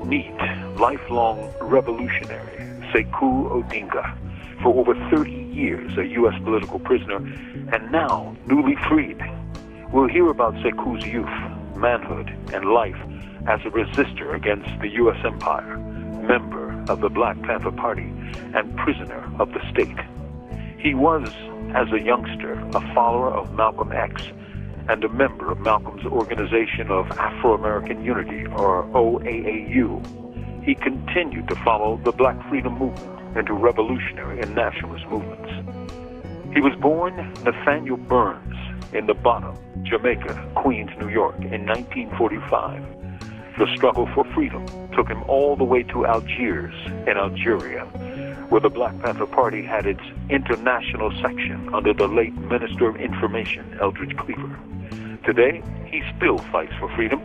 neat, lifelong revolutionary, Sekou Odinga, for over 30 years a U.S. political prisoner, and now newly freed. We'll hear about Sekou's youth, manhood, and life as a resistor against the U.S. empire, member of the Black Panther Party, and prisoner of the state. He was, as a youngster, a follower of Malcolm X and a member of Malcolm's Organization of Afro-American Unity, or OAAU. He continued to follow the Black freedom movement into revolutionary and nationalist movements. He was born Nathaniel Burns in the Bottom, Jamaica, Queens, New York, in 1945. The struggle for freedom took him all the way to Algiers in Algeria, where the Black Panther Party had its international section under the late Minister of Information, Eldridge Cleaver. Today, he still fights for freedom.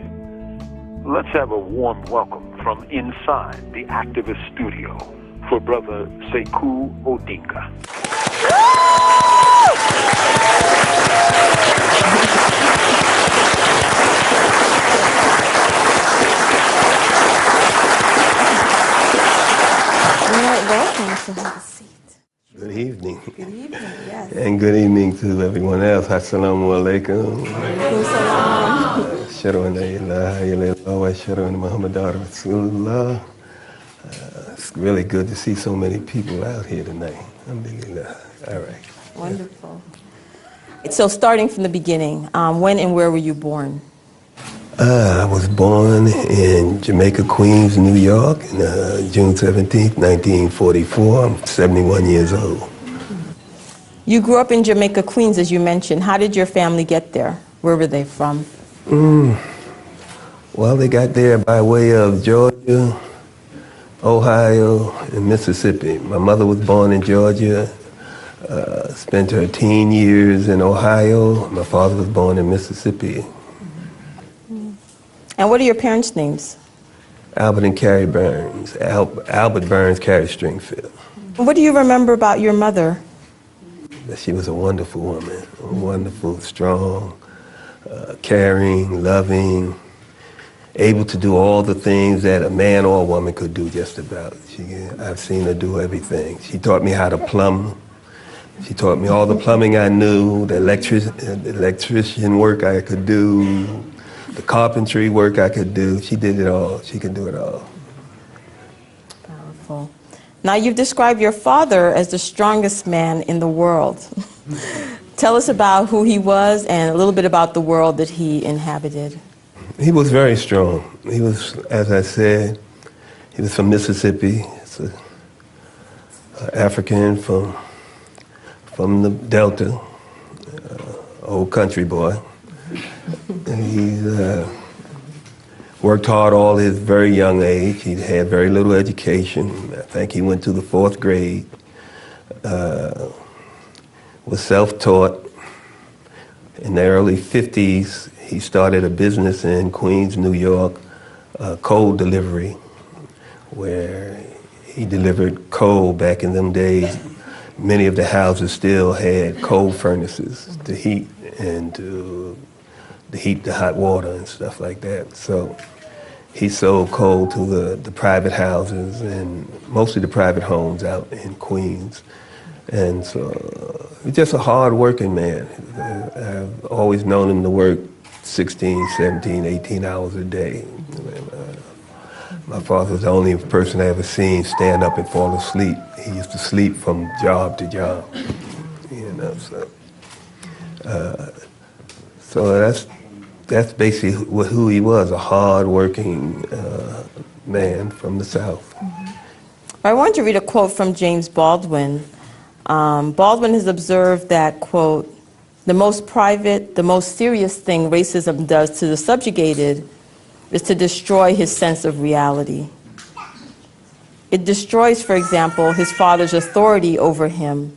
Let's have a warm welcome from inside the activist studio for Brother Sekou Odinga. Welcome to have a seat. Good evening. Good evening, yes. And good evening to everyone else. Assalamu alaikum. Shukran la ilaha illallah wa shukran Muhammadar Rasulullah. It's really good to see so many people out here tonight. Alhamdulillah. All right. Wonderful. So starting from the beginning, when and where were you born? I was born in Jamaica, Queens, New York, on June 17th, 1944. I'm 71 years old. You grew up in Jamaica, Queens, as you mentioned. How did your family get there? Where were they from? Well, they got there by way of Georgia, Ohio, and Mississippi. My mother was born in Georgia, spent her teen years in Ohio. My father was born in Mississippi. And what are your parents' names? Albert and Carrie Burns. Albert Burns, Carrie Stringfield. What do you remember about your mother? That she was a wonderful woman, wonderful, strong, caring, loving, able to do all the things that a man or a woman could do just about. I've seen her do everything. She taught me how to plumb. She taught me all the plumbing I knew, the electrician work I could do, the carpentry work I could do. She did it all. She could do it all. Powerful. Now, you've described your father as the strongest man in the world. Tell us about who he was and a little bit about the world that he inhabited. He was very strong. He was, as I said, he was from Mississippi. He's an African from the Delta, old country boy. And he's worked hard all his very young age. He had very little education. I think he went to the 4th grade, was self-taught. In the early 50s, he started a business in Queens, New York, coal delivery, where he delivered coal back in them days. Many of the houses still had coal furnaces to heat and to heat the hot water and stuff like that. So he sold coal to the private houses and mostly the private homes out in Queens. And so he's just a hard-working man. I've always known him to work 16, 17, 18 hours a day. My father was the only person I ever seen stand up and fall asleep. He used to sleep from job to job, you know. So that's basically who he was, a hard-working man from the South. I want to read a quote from James Baldwin. Baldwin has observed that, quote, the most private, the most serious thing racism does to the subjugated is to destroy his sense of reality. It destroys, for example, his father's authority over him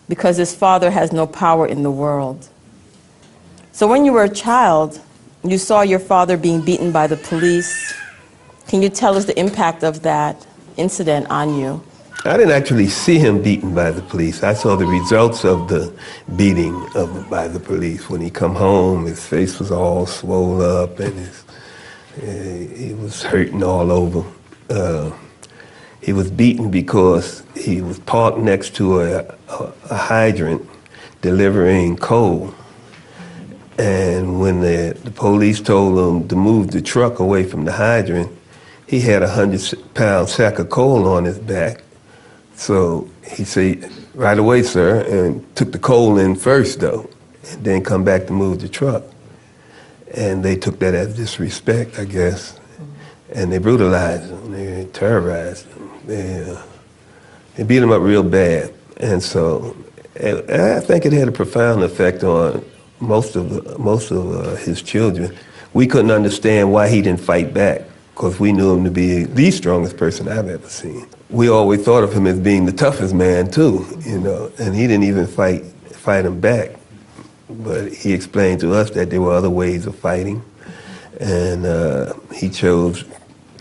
because his father has no power in the world. So when you were a child, you saw your father being beaten by the police. Can you tell us the impact of that incident on you? I didn't actually see him beaten by the police. I saw the results of the beating by the police. When he come home, his face was all swole up and He was hurting all over. He was beaten because he was parked next to a hydrant delivering coal. And when the police told him to move the truck away from the hydrant, he had a 100-pound sack of coal on his back. So he said, right away, sir, and took the coal in first, though, and then come back to move the truck. And they took that as disrespect, I guess. And they brutalized him, they terrorized him. They beat him up real bad. And so I think it had a profound effect on most of his children. We couldn't understand why he didn't fight back, because we knew him to be the strongest person I've ever seen. We always thought of him as being the toughest man too, and he didn't even fight him back. But he explained to us that there were other ways of fighting, and he chose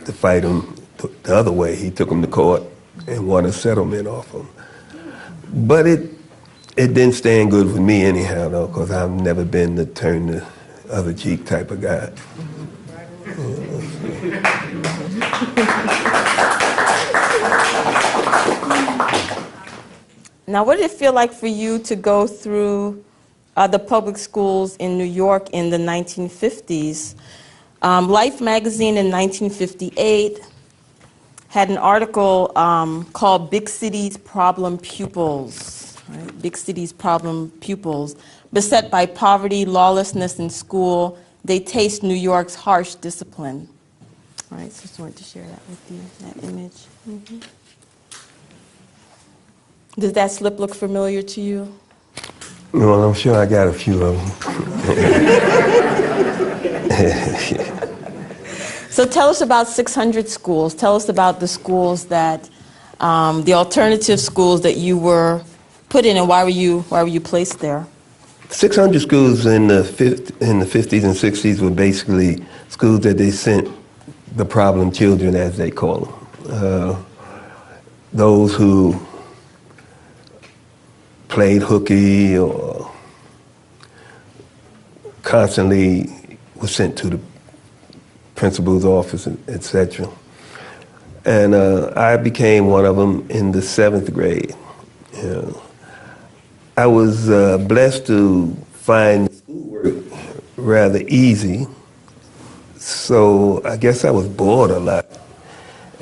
to fight him the other way. He took him to court and won a settlement off him. But it didn't stand good with me anyhow, though, because I've never been the turn the other cheek type of guy. Now, what did it feel like for you to go through the public schools in New York in the 1950s? Life magazine in 1958 had an article called Big Cities Problem Pupils, right? Big Cities Problem Pupils. Beset by poverty, lawlessness in school, they taste New York's harsh discipline. All right, so just wanted to share that with you, that image. Mm-hmm. Does that slip look familiar to you? Well, I'm sure I got a few of them. So tell us about 600 schools. Tell us about the schools that, the alternative schools that you were put in, and why were you placed there? 600 schools in the 50s and 60s were basically schools that they sent the problem children, as they call them. Those who played hooky or constantly was sent to the principal's office, etc. And I became one of them in the 7th grade. I was blessed to find schoolwork rather easy, so I guess I was bored a lot.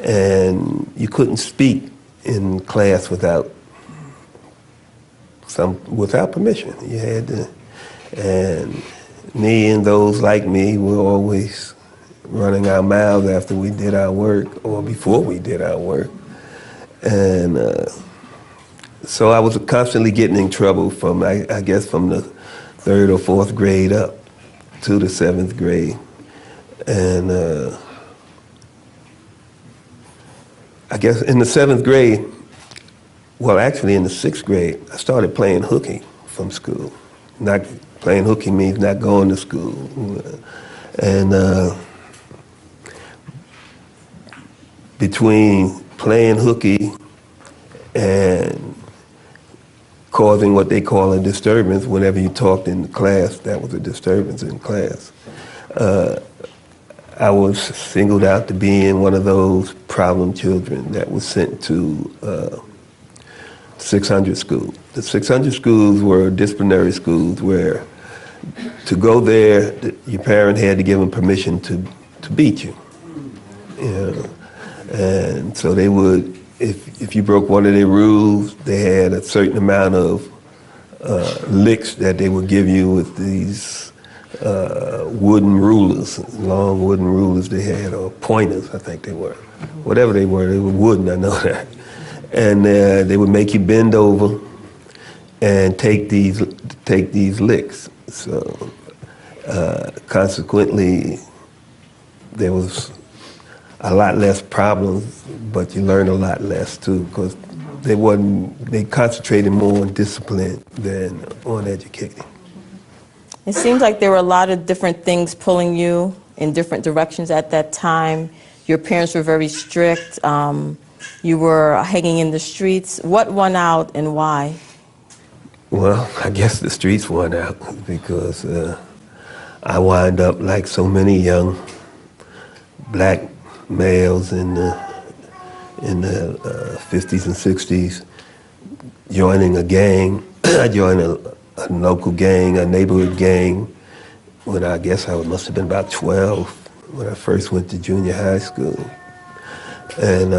And you couldn't speak in class without permission. You had to, and me and those like me were always running our mouths after we did our work or before we did our work. And so I was constantly getting in trouble from, I guess, from the 3rd or 4th grade up to the 7th grade. And I guess in the 7th grade, well, actually in the 6th grade, I started playing hooky from school. Not playing hooky means not going to school. And between playing hooky and causing what they call a disturbance, whenever you talked in class, that was a disturbance in class. I was singled out to being one of those problem children that was sent to 600 schools. The 600 schools were disciplinary schools where to go there, your parent had to give them permission to beat you. And so they would, if you broke one of their rules, they had a certain amount of licks that they would give you with these wooden rulers, long wooden rulers they had, or pointers, I think they were. Whatever they were wooden, I know that. And they would make you bend over and take these licks. So consequently, there was a lot less problems, but you learn a lot less too, because they concentrated more on discipline than on educating. It seems like there were a lot of different things pulling you in different directions at that time. Your parents were very strict. You were hanging in the streets. What won out and why? Well, I guess the streets won out because I wind up like so many young black males in the 50s and 60s joining a gang. I joined a local gang, a neighborhood gang, when I guess I must have been about 12 when I first went to junior high school. And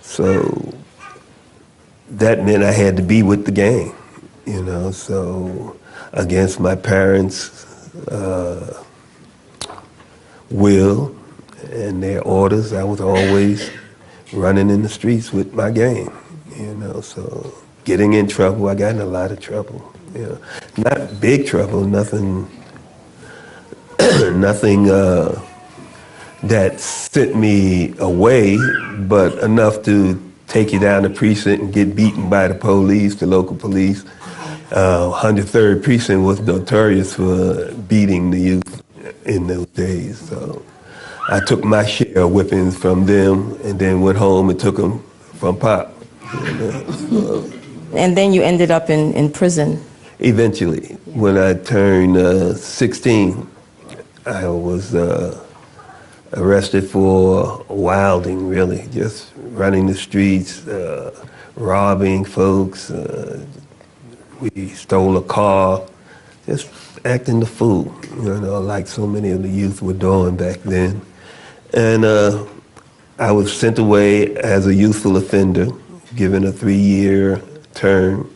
so that meant I had to be with the gang, you know, so against my parents' will and their orders, I was always running in the streets with my gang, you know, so getting in trouble, I got in a lot of trouble, you know. Not big trouble, nothing nothing that sent me away, but enough to take you down the precinct and get beaten by the police, the local police. 103rd Precinct was notorious for beating the youth in those days. So I took my share of whippings from them and then went home and took them from Pop. You know, so. And then you ended up in prison. Eventually, when I turned 16, I was arrested for wilding, really, just running the streets, robbing folks. We stole a car, just acting the fool, you know, like so many of the youth were doing back then. And I was sent away as a youthful offender, given a 3-year term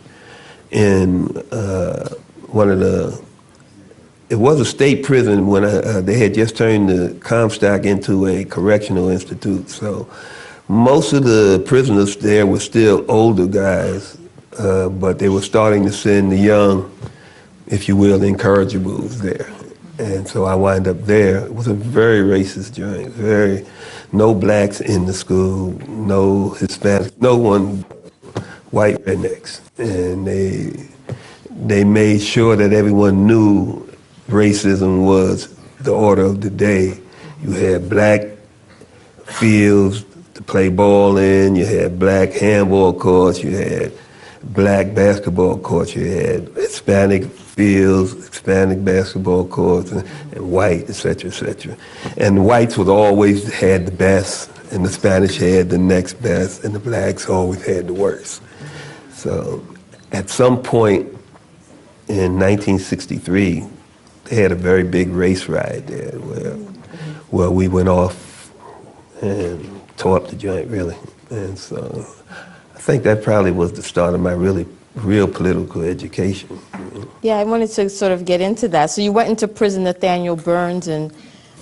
in one of the, it was a state prison when they had just turned the Comstock into a correctional institute. So most of the prisoners there were still older guys, but they were starting to send the young, if you will, incorrigibles there. And so I wound up there. It was a very racist joint, no blacks in the school, no Hispanics, no one, white rednecks. And they made sure that everyone knew racism was the order of the day. You had black fields to play ball in, you had black handball courts, you had black basketball courts, you had Hispanic fields, Hispanic basketball courts, and white, et cetera, et cetera. And the whites would always had the best, and the Spanish had the next best, and the blacks always had the worst. So at some point in 1963, they had a very big race riot there where we went off and tore up the joint, really. And so I think that probably was the start of my real political education. Yeah, I wanted to sort of get into that. So you went into prison, Nathaniel Burns, and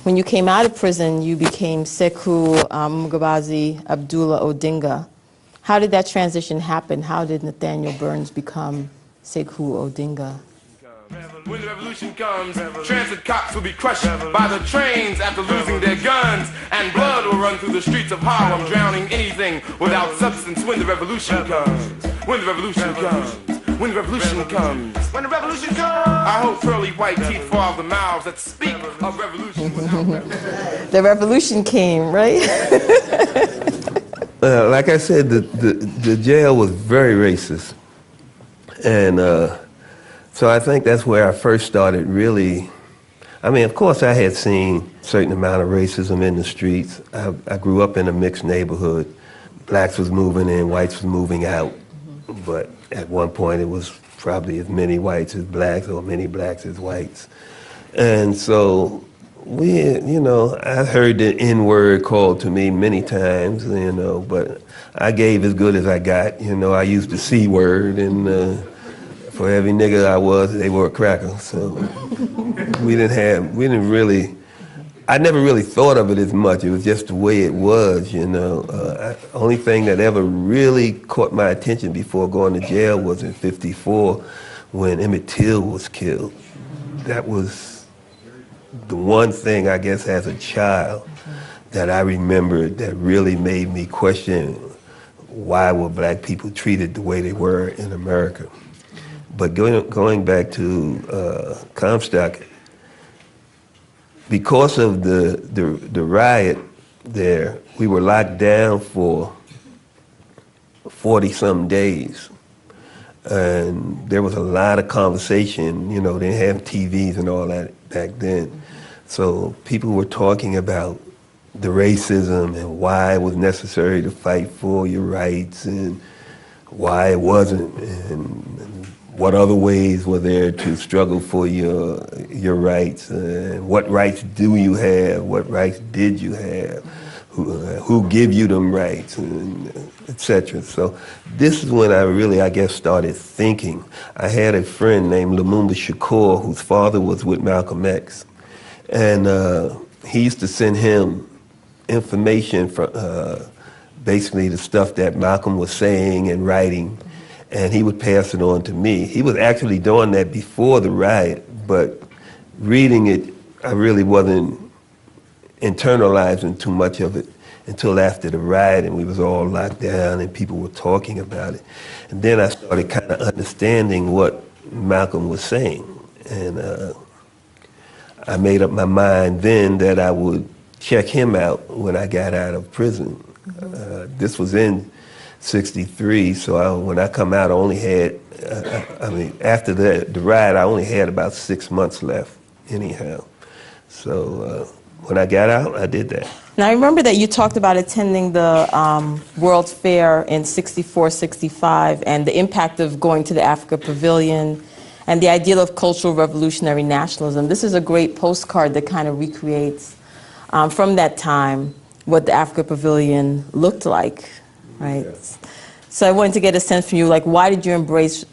when you came out of prison, you became Sekou Mgabazi Abdullah Odinga. How did that transition happen? How did Nathaniel Burns become Sekou Odinga? When the revolution comes, transit cops will be crushed by the trains after losing their guns, and blood will run through the streets of Harlem, drowning anything without substance when the revolution comes. When the revolution comes. When the revolution comes. When the revolution comes. I hope pearly white teeth fall out of the mouths that speak of revolution without revolution. The revolution came, right? Like I said, the jail was very racist. And so I think that's where I first started really. I mean, of course, I had seen a certain amount of racism in the streets. I grew up in a mixed neighborhood. Blacks was moving in, whites was moving out. But at one point, it was probably as many whites as blacks or many blacks as whites. And so I heard the N-word called to me many times, but I gave as good as I got. I used the C-word, and for every nigga I was, they were a cracker. So I never really thought of it as much. It was just the way it was, Only thing that ever really caught my attention before going to jail was in '54 when Emmett Till was killed. That was the one thing, I guess, as a child that I remembered that really made me question why were black people treated the way they were in America. But going back to Comstock, because of the riot there, we were locked down for 40-some days. And there was a lot of conversation, they didn't have TVs and all that back then. So people were talking about the racism and why it was necessary to fight for your rights and why it wasn't, and what other ways were there to struggle for your rights, and what rights do you have, what rights did you have, who give you them rights, and etc. So this is when I really, I guess, started thinking. I had a friend named Lumumba Shakur, whose father was with Malcolm X, and he used to send him information from basically the stuff that Malcolm was saying and writing, and he would pass it on to me. He was actually doing that before the riot, but reading it, I really wasn't internalizing too much of it until after the riot, and we was all locked down and people were talking about it. And then I started kind of understanding what Malcolm was saying, and I made up my mind then that I would check him out when I got out of prison. This was in '63, so when I come out, I only had, after the riot, I only had about 6 months left anyhow. So when I got out, I did that. Now, I remember that you talked about attending the World's Fair in '64, '65, and the impact of going to the Africa Pavilion and the ideal of cultural revolutionary nationalism. This is a great postcard that kind of recreates from that time what the Africa Pavilion looked like, right? Yes. So I wanted to get a sense from you, like, why did you embrace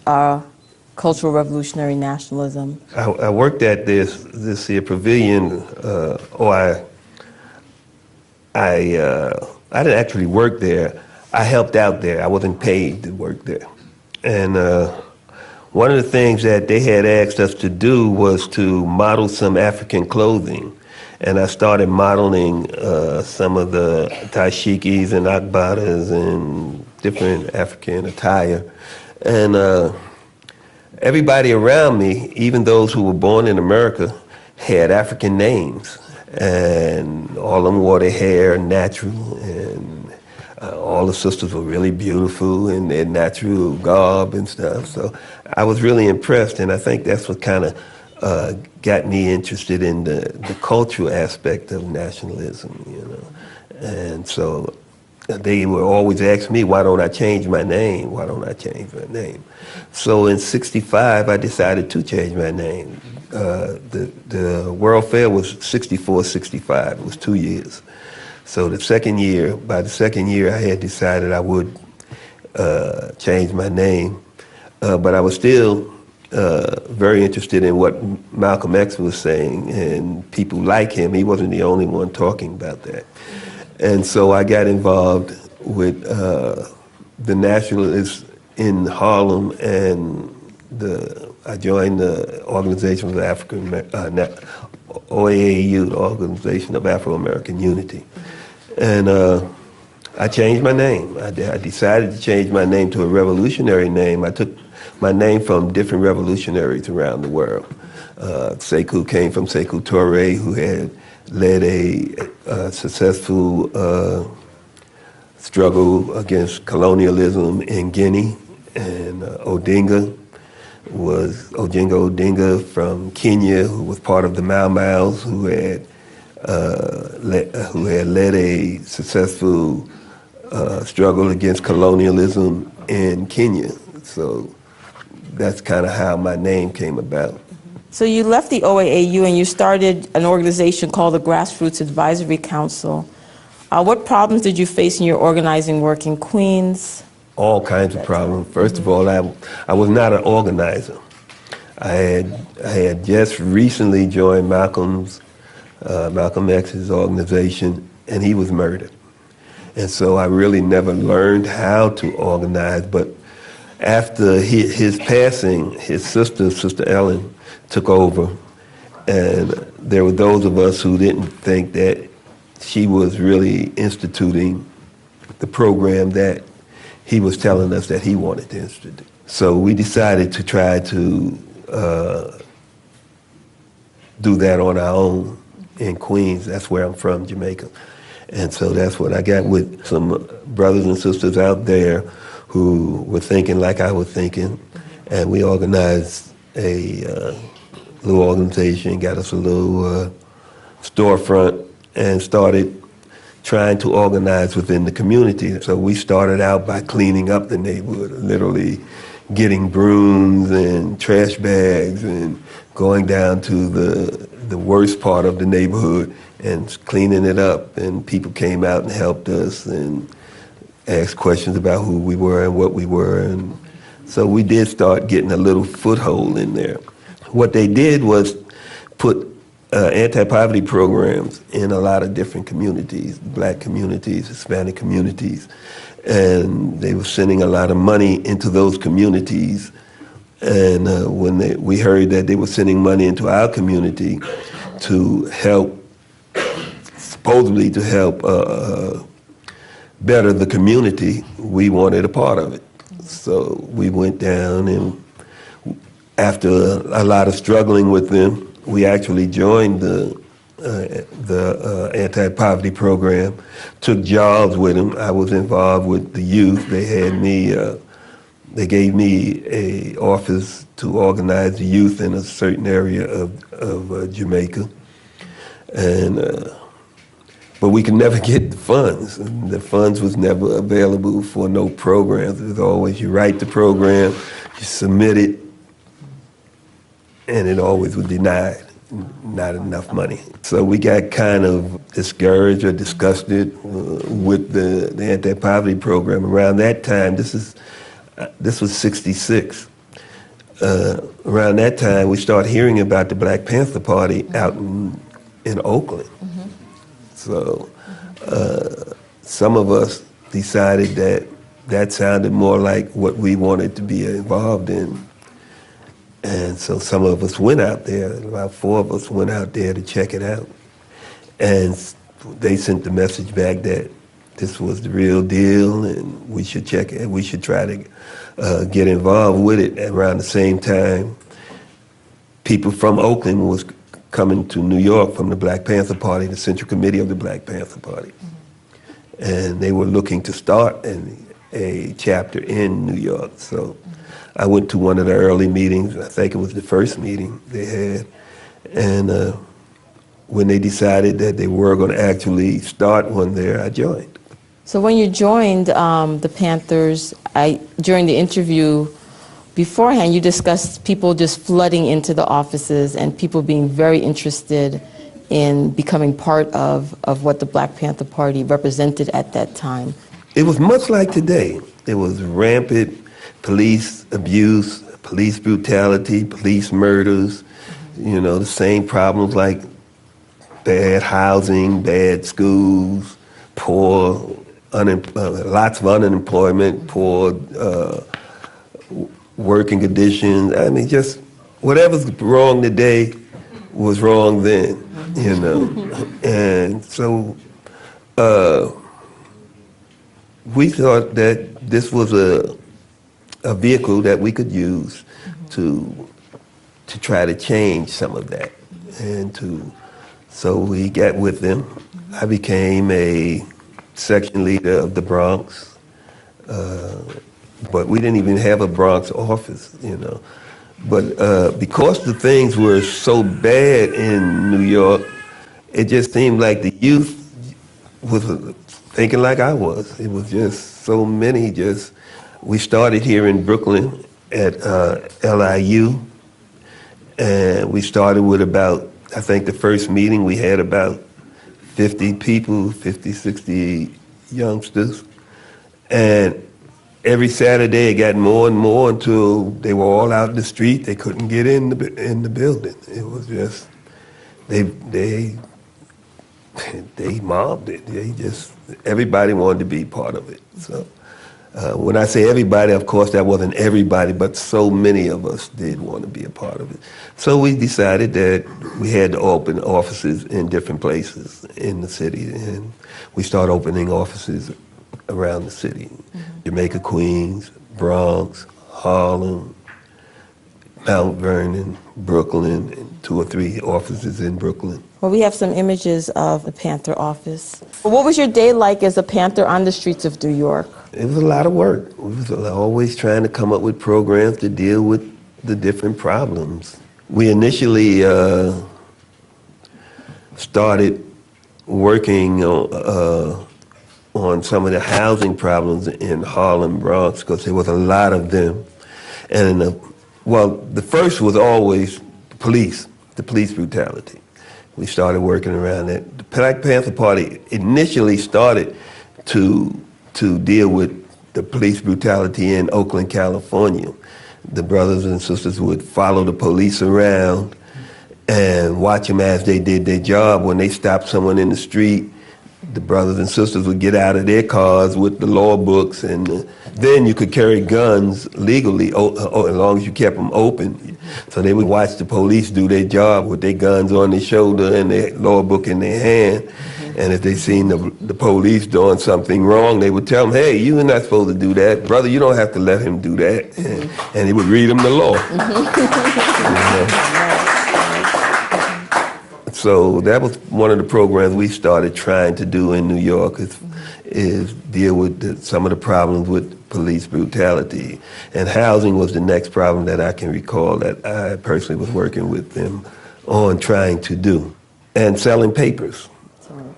cultural revolutionary nationalism? I worked at this here pavilion, I didn't actually work there. I helped out there. I wasn't paid to work there. And one of the things that they had asked us to do was to model some African clothing. And I started modeling some of the dashikis and akbatas and different African attire. And everybody around me, even those who were born in America, had African names. And all of them wore their hair natural, and all the sisters were really beautiful in their natural garb and stuff. So I was really impressed, and I think that's what kind of got me interested in the cultural aspect of nationalism, you know. And so they would always ask me, why don't I change my name? Why don't I change my name? So in '65, I decided to change my name. The World Fair was '64, '65. It was 2 years. So by the second year, I had decided I would change my name. But I was still very interested in what Malcolm X was saying, and people like him. He wasn't the only one talking about that. And so I got involved with the nationalists in Harlem, and I joined the Organization of African OAAU, the Organization of Afro-American Unity. And I changed my name. I decided to change my name to a revolutionary name. I took my name from different revolutionaries around the world. Sekou came from Sekou Touré, who had led a successful struggle against colonialism in Guinea, and Odinga Odinga from Kenya, who was part of the Mau Mau's, who had led a successful struggle against colonialism in Kenya. So that's kind of how my name came about. So you left the OAAU and you started an organization called the Grassroots Advisory Council. What problems did you face in your organizing work in Queens? All kinds of problems. First of all, I was not an organizer. I had just recently joined Malcolm X's organization, and he was murdered. And so I really never learned how to organize, but after his passing, his Sister Ellen, took over, and there were those of us who didn't think that she was really instituting the program that he was telling us that he wanted to institute. So we decided to try to do that on our own in Queens. That's where I'm from, Jamaica. And so that's what I got with some brothers and sisters out there who were thinking like I was thinking, and we organized a little organization, got us a little storefront, and started trying to organize within the community. So we started out by cleaning up the neighborhood, literally getting brooms and trash bags and going down to the worst part of the neighborhood and cleaning it up. And people came out and helped us and asked questions about who we were and what we were. And so we did start getting a little foothold in there. What they did was put anti-poverty programs in a lot of different communities, Black communities, Hispanic communities, and they were sending a lot of money into those communities. And when we heard that they were sending money into our community to help, supposedly to help better the community, we wanted a part of it. So we went down, and after a lot of struggling with them, we actually joined the anti-poverty program, took jobs with them. I was involved with the youth. They had me, they gave me a office to organize the youth in a certain area of Jamaica. And, but we could never get the funds. The funds was never available for no programs. It was always you write the program, you submit it, and it always was denied, not enough money. So we got kind of discouraged or disgusted with the anti-poverty program. Around that time, this was 66. Around that time, we started hearing about the Black Panther Party out in Oakland. Mm-hmm. So some of us decided that sounded more like what we wanted to be involved in. And so some of us went out there, about 4 of us went out there to check it out. And they sent the message back that this was the real deal and we should check it, we should try to get involved with it. Around the same time, people from Oakland was coming to New York from the Black Panther Party, the Central Committee of the Black Panther Party. Mm-hmm. And they were looking to start a chapter in New York. So I went to one of the early meetings. I think it was the first meeting they had. And when they decided that they were going to actually start one there, I joined. So when you joined the Panthers, during the interview beforehand, you discussed people just flooding into the offices and people being very interested in becoming part of what the Black Panther Party represented at that time. It was much like today. It was rampant police abuse, police brutality, police murders, you know, the same problems like bad housing, bad schools, poor, lots of unemployment, poor working conditions. I mean, just whatever's wrong today was wrong then, you know. And so we thought that this was a vehicle that we could use to try to change some of that. And so we got with them. I became a section leader of the Bronx, but we didn't even have a Bronx office, you know. But because the things were so bad in New York, it just seemed like the youth was thinking like I was. It was just so many we started here in Brooklyn at LIU, and we started with about, I think the first meeting we had about 50 people, 50, 60 youngsters. And every Saturday it got more and more until they were all out in the street. They couldn't get in the building. It was just, they mobbed it. Everybody wanted to be part of it. So when I say everybody, of course, that wasn't everybody, but so many of us did want to be a part of it. So we decided that we had to open offices in different places in the city, and we started opening offices around the city. Mm-hmm. Jamaica, Queens, Bronx, Harlem, Mount Vernon, Brooklyn, and 2 or 3 offices in Brooklyn. Well, we have some images of the Panther office. What was your day like as a Panther on the streets of New York? It was a lot of work. We was always trying to come up with programs to deal with the different problems. We initially started working on some of the housing problems in Harlem, Bronx, because there was a lot of them. And the first was always the police brutality. We started working around that. The Black Panther Party initially started to deal with the police brutality in Oakland, California. The brothers and sisters would follow the police around and watch them as they did their job. When they stopped someone in the street, the brothers and sisters would get out of their cars with the law books, and then you could carry guns legally as long as you kept them open. So they would watch the police do their job with their guns on their shoulder and their law book in their hand. And if they seen the police doing something wrong, they would tell them, hey, you're not supposed to do that. Brother, you don't have to let him do that. And he would read them the law. So that was one of the programs we started trying to do in New York, is deal with some of the problems with police brutality. And housing was the next problem that I can recall that I personally was working with them on trying to do. And selling papers.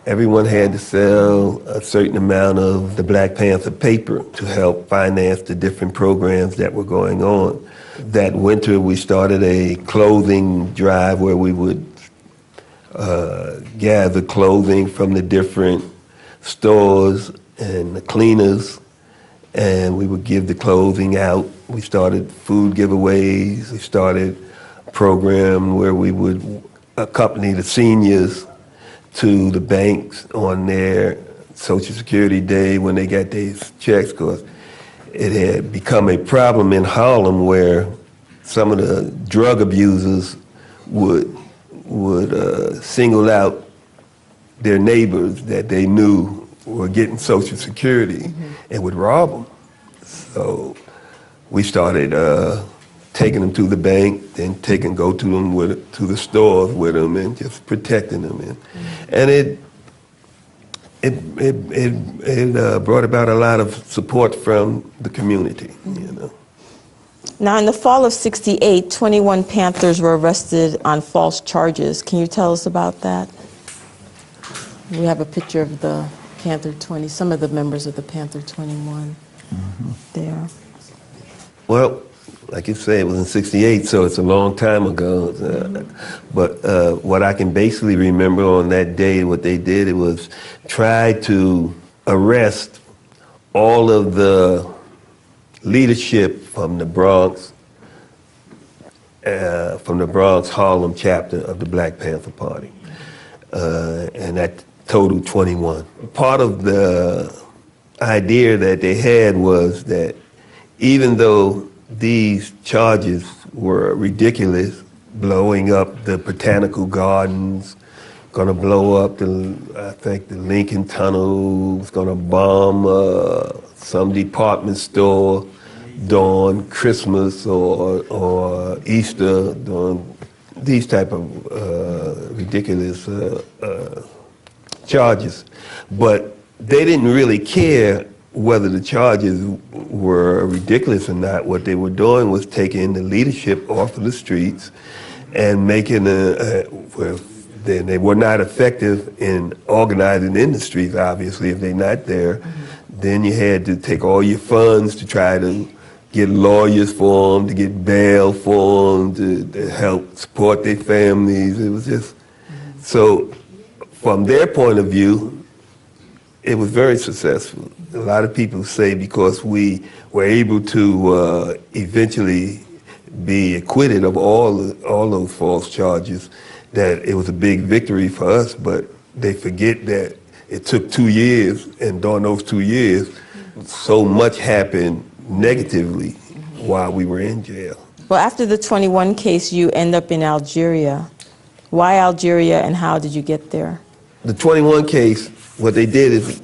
Everyone had to sell a certain amount of the Black Panther paper to help finance the different programs that were going on. That winter we started a clothing drive where we would gather clothing from the different stores and the cleaners, and we would give the clothing out. We started food giveaways. We started a program where we would accompany the seniors to the banks on their Social Security Day when they got their checks, because it had become a problem in Harlem where some of the drug abusers would single out their neighbors that they knew were getting Social Security and would rob them. So we started taking them to the bank, then go to them to the stores with them, and just protecting them. And it brought about a lot of support from the community, you know. Now, in the fall of '68, 21 Panthers were arrested on false charges. Can you tell us about that? We have a picture of the Panther 20, some of the members of the Panther 21 there. Well, like you say, it was in '68, so it's a long time ago. But what I can basically remember on that day, what they did, it was try to arrest all of the leadership from the Bronx Harlem chapter of the Black Panther Party, and that totaled 21. Part of the idea that they had was that even though these charges were ridiculous, blowing up the Botanical Gardens, going to blow up the Lincoln Tunnel, was going to bomb some department store during Christmas or Easter, during these type of ridiculous charges. But they didn't really care whether the charges were ridiculous or not. What they were doing was taking the leadership off of the streets and making then they were not effective in organizing in the streets, obviously, if they're not there. Then you had to take all your funds to try to get lawyers for them, to get bail for them, to help support their families. It was just, so from their point of view, it was very successful. A lot of people say because we were able to eventually be acquitted of all those false charges, that it was a big victory for us, but they forget that it took 2 years, and during those 2 years, so much happened negatively while we were in jail. Well, after the 21 case, you end up in Algeria. Why Algeria, and how did you get there? The 21 case, what they did is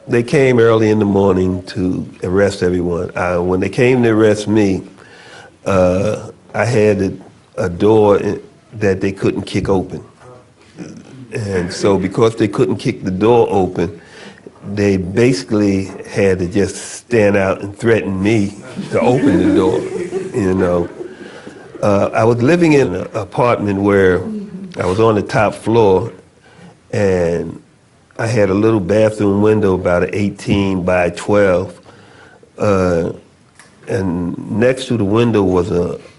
they came early in the morning to arrest everyone. When they came to arrest me, I had a door that they couldn't kick open. And so because they couldn't kick the door open, they basically had to just stand out and threaten me to open the door, you know. I was living in an apartment where I was on the top floor, and I had a little bathroom window about an 18 by 12, and next to the window was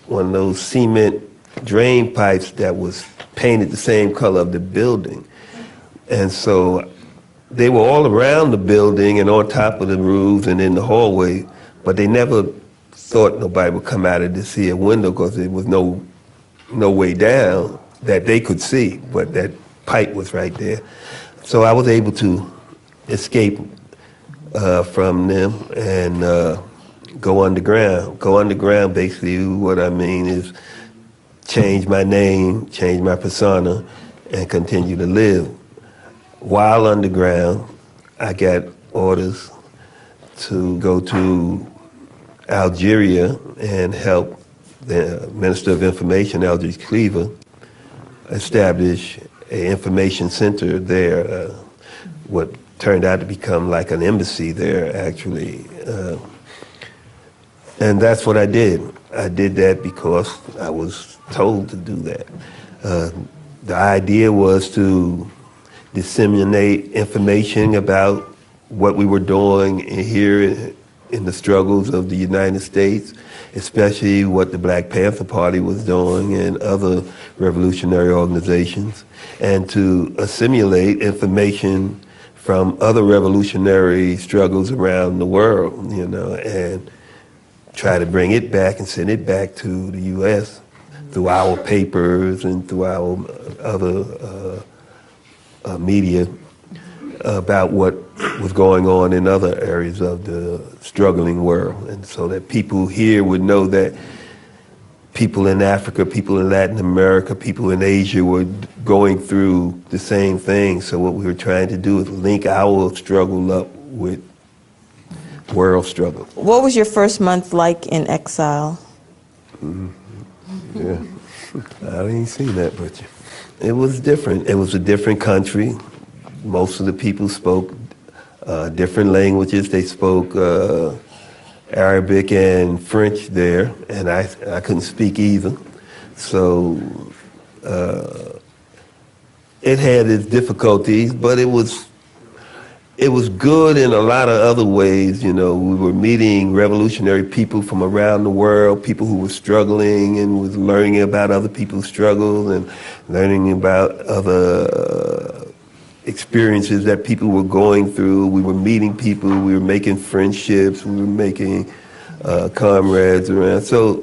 one of those cement drain pipes that was painted the same color of the building. And so they were all around the building and on top of the roofs and in the hallway, but they never thought nobody would come out of to see a window because there was no way down that they could see, but that pipe was right there. So I was able to escape from them and go underground. Go underground, basically what I mean is change my name, change my persona, and continue to live. While underground, I got orders to go to Algeria and help the Minister of Information, Aldrich Cleaver, establish an information center there, what turned out to become like an embassy there, actually. And that's what I did. I did that because I was told to do that. The idea was to disseminate information about what we were doing here in the struggles of the United States, especially what the Black Panther Party was doing and other revolutionary organizations, and to assimilate information from other revolutionary struggles around the world, you know, and try to bring it back and send it back to the U.S. through our papers and through our other media about what was going on in other areas of the struggling world, and so that people here would know that people in Africa, people in Latin America, people in Asia were going through the same thing. So what we were trying to do is link our struggle up with world struggle. What was your first month like in exile? Yeah, I ain't seen that, but it was different. It was a different country. Most of the people spoke different languages. They spoke Arabic and French there, and I couldn't speak either. So it had its difficulties, but it was good in a lot of other ways. You know, we were meeting revolutionary people from around the world, people who were struggling and was learning about other people's struggles and learning about other experiences that people were going through. We were meeting people, we were making friendships, we were making comrades around. So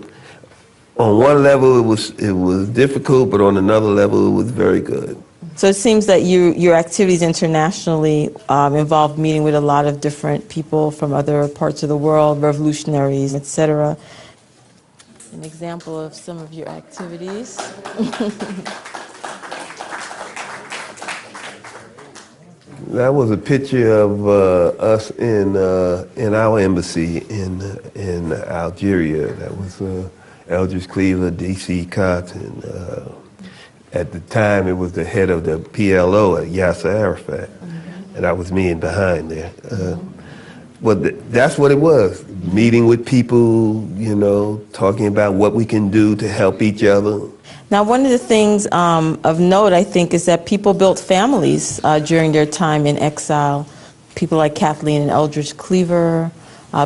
on one level it was difficult, but on another level it was very good. So it seems that your activities internationally involved meeting with a lot of different people from other parts of the world, revolutionaries, etc. An example of some of your activities. That was a picture of us in our embassy in Algeria. That was Eldridge Cleaver, D.C. Cotton. At the time, it was the head of the PLO, Yasser Arafat, and that was me in behind there. But that's what it was, meeting with people, you know, talking about what we can do to help each other. Now, one of the things of note, I think, is that people built families during their time in exile. People like Kathleen and Eldridge Cleaver,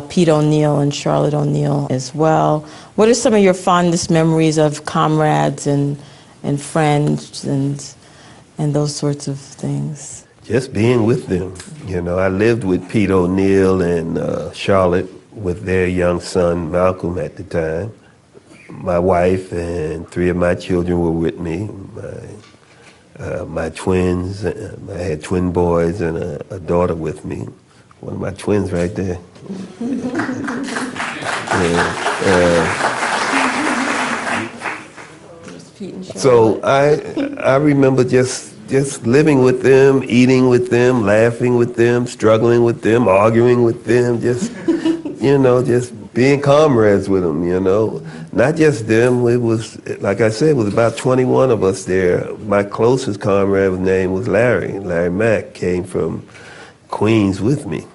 Pete O'Neill and Charlotte O'Neill as well. What are some of your fondest memories of comrades and friends and those sorts of things? Just being with them. You know, I lived with Pete O'Neill and Charlotte with their young son, Malcolm, at the time. My wife and 3 of my children were with me. My twins, I had twin boys and a daughter with me. One of my twins right there. So I remember just living with them, eating with them, laughing with them, struggling with them, arguing with them, just, you know, just being comrades with them, you know. Not just them, it was, like I said, it was about 21 of us there. My closest comrade's name was Larry. Larry Mack came from Queens with me.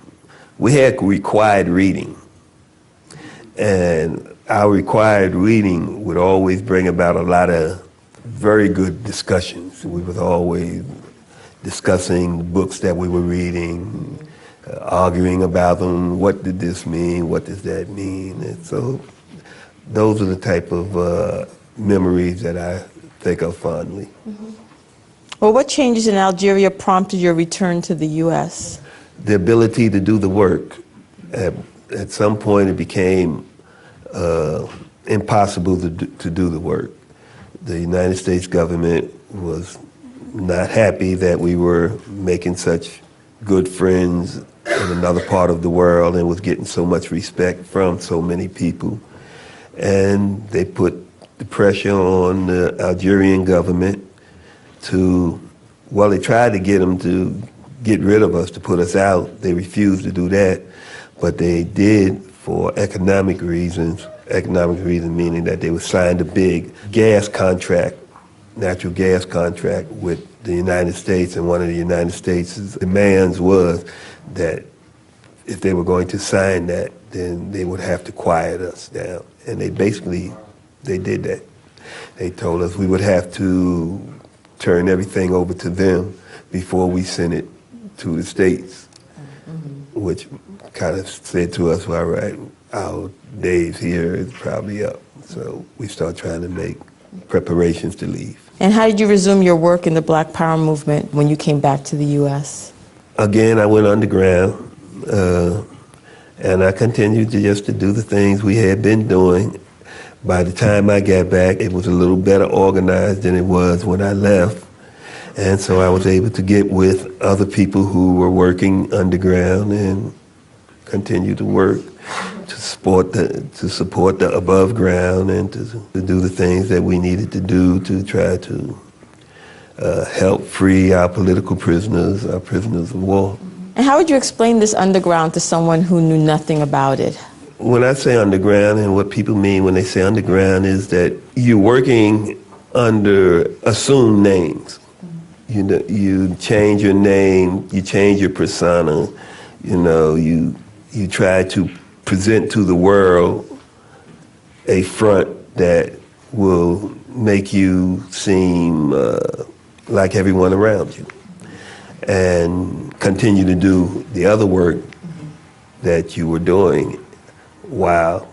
We had required reading. And our required reading would always bring about a lot of very good discussions. We would always discussing the books that we were reading, arguing about them. What did this mean? What does that mean? And so those are the type of memories that I think of fondly. Well, what changes in Algeria prompted your return to the U.S.? The ability to do the work. At some point, it became impossible to do the work. The United States government was not happy that we were making such good friends in another part of the world and was getting so much respect from so many people. And they put the pressure on the Algerian government to, well, they tried to get them to get rid of us, to put us out. They refused to do that, but they did for economic reasons. Economic reason meaning that they signed a big gas contract, natural gas contract with the United States, and one of the United States' demands was that if they were going to sign that, then they would have to quiet us down. And they did that. They told us we would have to turn everything over to them before we sent it to the States, which kind of said to us, well, all right, our days here is probably up. So we start trying to make preparations to leave. And how did you resume your work in the Black Power movement when you came back to the U.S.? Again, I went underground, and I continued to do the things we had been doing. By the time I got back, it was a little better organized than it was when I left. And so I was able to get with other people who were working underground and continue to work to support the above ground and to do the things that we needed to do to try to help free our political prisoners, our prisoners of war. And how would you explain this underground to someone who knew nothing about it? When I say underground, and what people mean when they say underground, is that you're working under assumed names. You know, you change your name, you change your persona, you try to present to the world a front that will make you seem like everyone around you, and continue to do the other work that you were doing while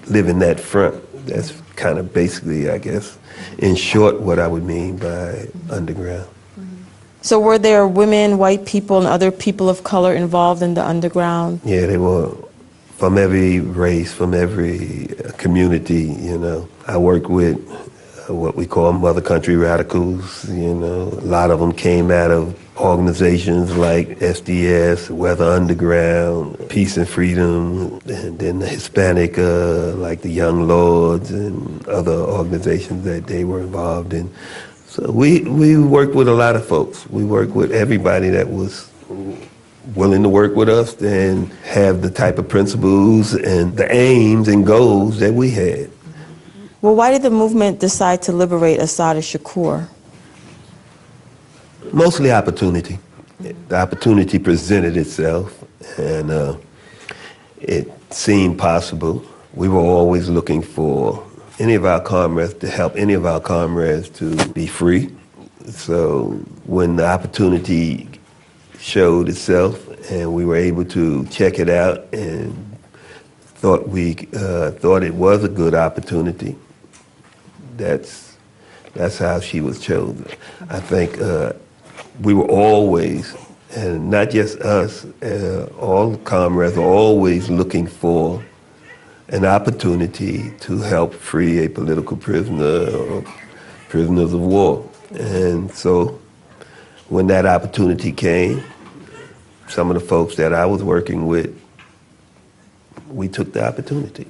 living that front. That's kind of basically, I guess, in short, what I would mean by underground. So were there women, white people, and other people of color involved in the underground? Yeah, they were from every race, from every community, I worked with what we call mother country radicals, A lot of them came out of organizations like SDS, Weather Underground, Peace and Freedom, and then the Hispanic, like the Young Lords and other organizations that they were involved in. So we worked with a lot of folks. We worked with everybody that was willing to work with us and have the type of principles and the aims and goals that we had. Well, why did the movement decide to liberate Assata Shakur? Mostly opportunity. The opportunity presented itself, and it seemed possible. We were always looking for any of our comrades to help any of our comrades to be free. So when the opportunity showed itself and we were able to check it out and thought it was a good opportunity, that's how she was chosen. I think we were always, and not just us, all comrades were always looking for an opportunity to help free a political prisoner or prisoners of war. And so when that opportunity came, some of the folks that I was working with, we took the opportunity.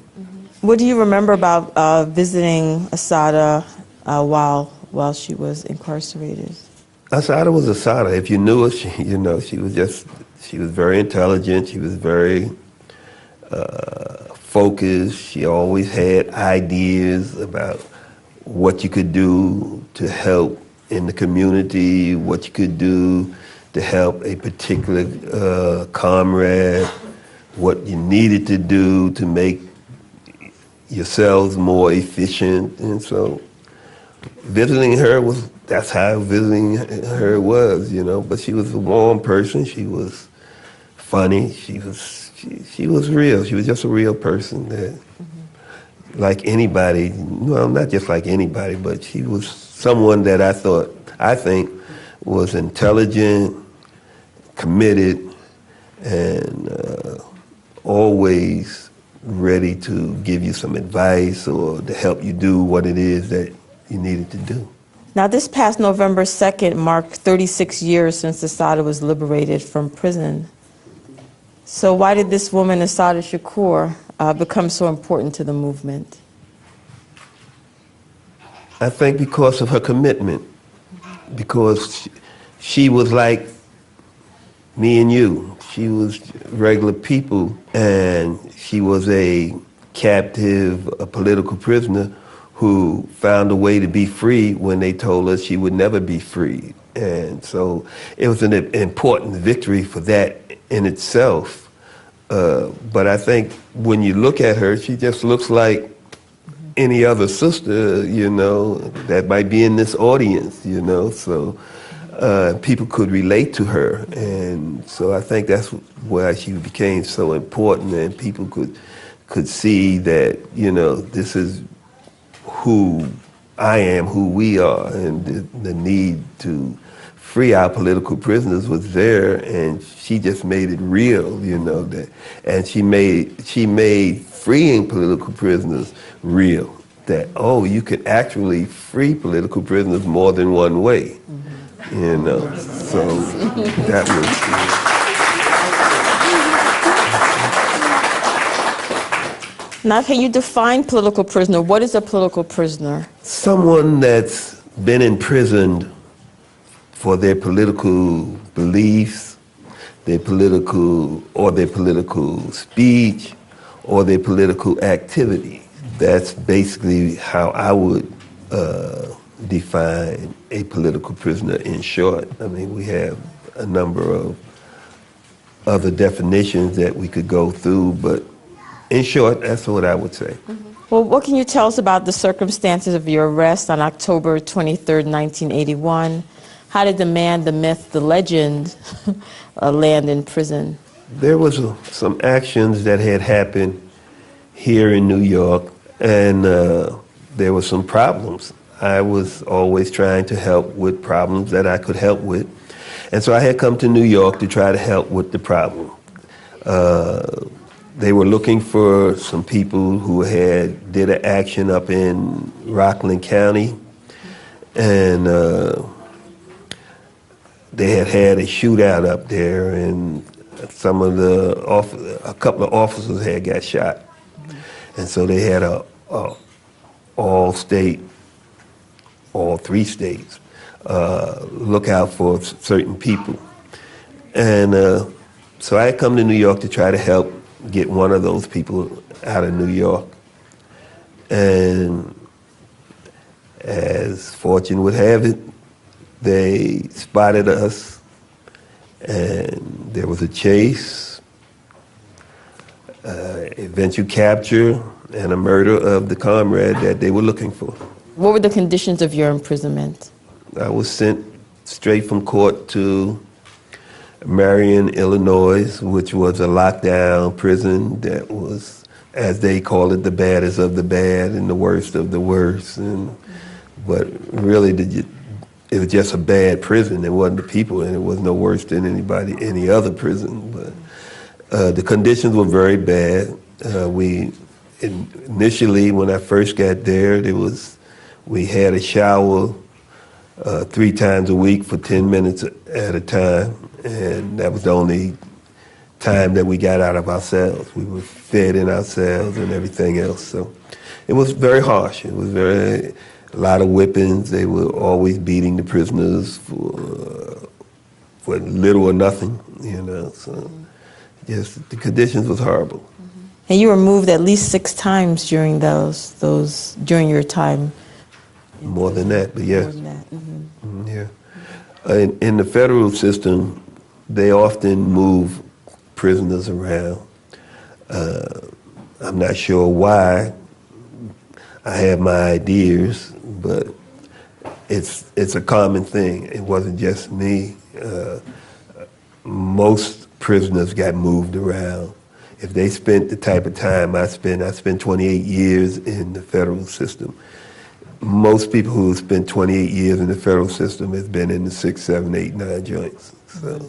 What do you remember about visiting Assata while she was incarcerated? Assata was Assata. If you knew her, she was very intelligent. She was very focused. She always had ideas about what you could do to help in the community, what you could do to help a particular comrade, what you needed to do to make yourselves more efficient. And so visiting her was that's how visiting her was, you know. But she was a warm person. She was funny. She was real. She was just a real person that, like anybody, well, not just like anybody, but she was someone that I think, was intelligent, committed, and always ready to give you some advice or to help you do what it is that you needed to do. Now, this past November 2nd marked 36 years since Assata was liberated from prison. So why did this woman, Assata Shakur, become so important to the movement? I think because of her commitment, because she was like me and you. She was regular people, and she was a captive, a political prisoner who found a way to be free when they told us she would never be free. And so it was an important victory for that in itself. But I think when you look at her, she just looks like any other sister, you know, that might be in this audience, you know. So people could relate to her. And so I think that's why she became so important, and people could see that, you know, this is who I am, who we are, and the need to free our political prisoners was there, and she just made it real, you know, that, and she made freeing political prisoners real, that, oh, you could actually free political prisoners more than one way, you know, so that was... Now, can you define political prisoner? What is a political prisoner? Someone that's been imprisoned for their political beliefs, their political speech, or their political activity. That's basically how I would define a political prisoner in short. I mean, we have a number of other definitions that we could go through, but in short, that's what I would say. Well, what can you tell us about the circumstances of your arrest on October 23rd, 1981? How did the man, the myth, the legend land in prison? There was some actions that had happened here in New York, and there were some problems. I was always trying to help with problems that I could help with. And so I had come to New York to try to help with the problem. They were looking for some people who did an action up in Rockland County, and they had a shootout up there, and a couple of officers had got shot, and so they had all three states look out for certain people, and so I had come to New York to try to help get one of those people out of New York. And as fortune would have it, they spotted us, and there was a chase, eventual capture, and a murder of the comrade that they were looking for. What were the conditions of your imprisonment? I was sent straight from court to Marion, Illinois, which was a lockdown prison that was, as they call it, the baddest of the bad and the worst of the worst. But really, it was just a bad prison. There wasn't the people, and it was no worse than any other prison. But the conditions were very bad. Initially, when I first got there, we had a shower 3 times a week for 10 minutes at a time. And that was the only time that we got out of our cells. We were fed in our cells and everything else. So it was very harsh. It was a lot of whippings. They were always beating the prisoners for little or nothing, you know. So just the conditions was horrible. And you were moved at least 6 times during during your time. More than that, but yes. More than that. Yeah. In the federal system, they often move prisoners around. I'm not sure why. I have my ideas, but it's a common thing. It wasn't just me. Most prisoners got moved around. If they spent the type of time I spent 28 years in the federal system. Most people who spent 28 years in the federal system has been in the 6, 7, 8, 9 joints. So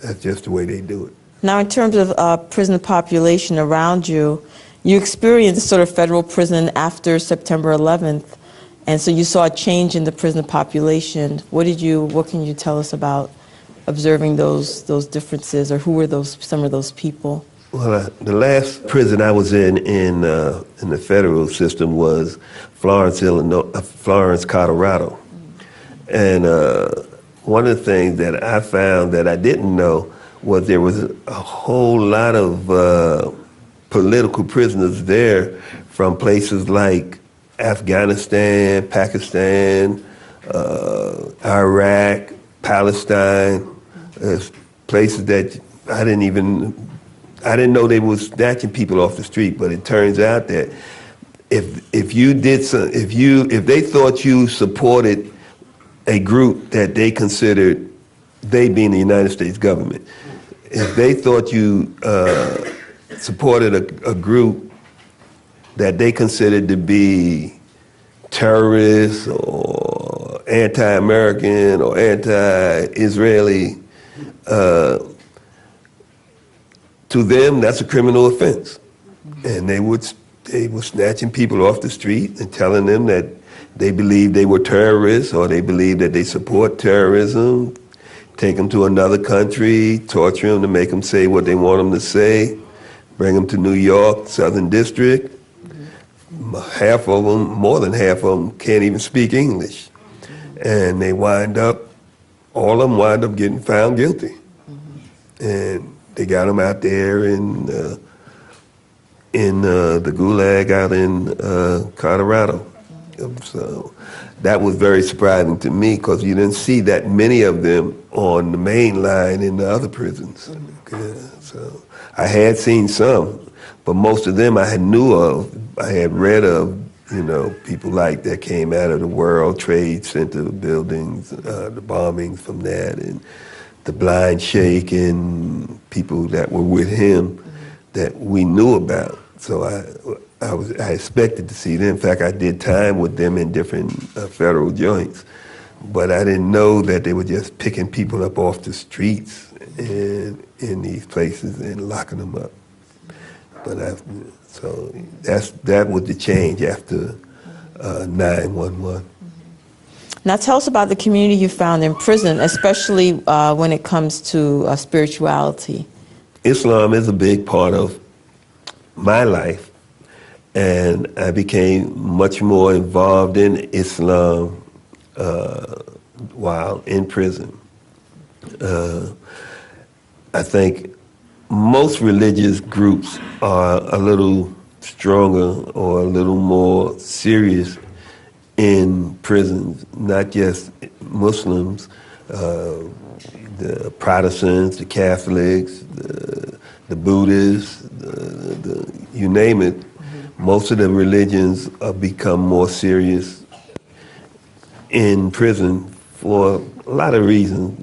that's just the way they do it. Now, in terms of prison population around you, you experienced sort of federal prison after September 11th, and so you saw a change in the prison population. What can you tell us about observing those differences, or who were some of those people? Well, the last prison I was in the federal system was Florence, Colorado. And one of the things that I found that I didn't know was there was a whole lot of political prisoners there from places like Afghanistan, Pakistan, Iraq, Palestine. Places that I didn't know they were snatching people off the street. But it turns out that if they thought you supported a group that they considered, they being the United States government, if they thought you supported a group that they considered to be terrorists or anti-American or anti-Israeli, to them that's a criminal offense. And they were snatching people off the street and telling them that they believed they were terrorists or they believed that they support terrorism, take them to another country, torture them to make them say what they want them to say, bring them to New York, Southern District. Half of them, more than half of them, can't even speak English. And they all of them wind up getting found guilty. And they got them out there in the Gulag out in Colorado. So that was very surprising to me because you didn't see that many of them on the main line in the other prisons. So I had seen some, but most of them I had read of, people like that came out of the World Trade Center buildings, the bombings from that, and the blind sheikh and people that were with him that we knew about. So I expected to see them. In fact, I did time with them in different federal joints, but I didn't know that they were just picking people up off the streets in these places and locking them up. But so that was the change after 9/11. Now tell us about the community you found in prison, especially when it comes to spirituality. Islam is a big part of my life, and I became much more involved in Islam while in prison. I think most religious groups are a little stronger or a little more serious in prisons, not just Muslims, the Protestants, the Catholics, the Buddhists, you name it. Most of the religions have become more serious in prison for a lot of reasons,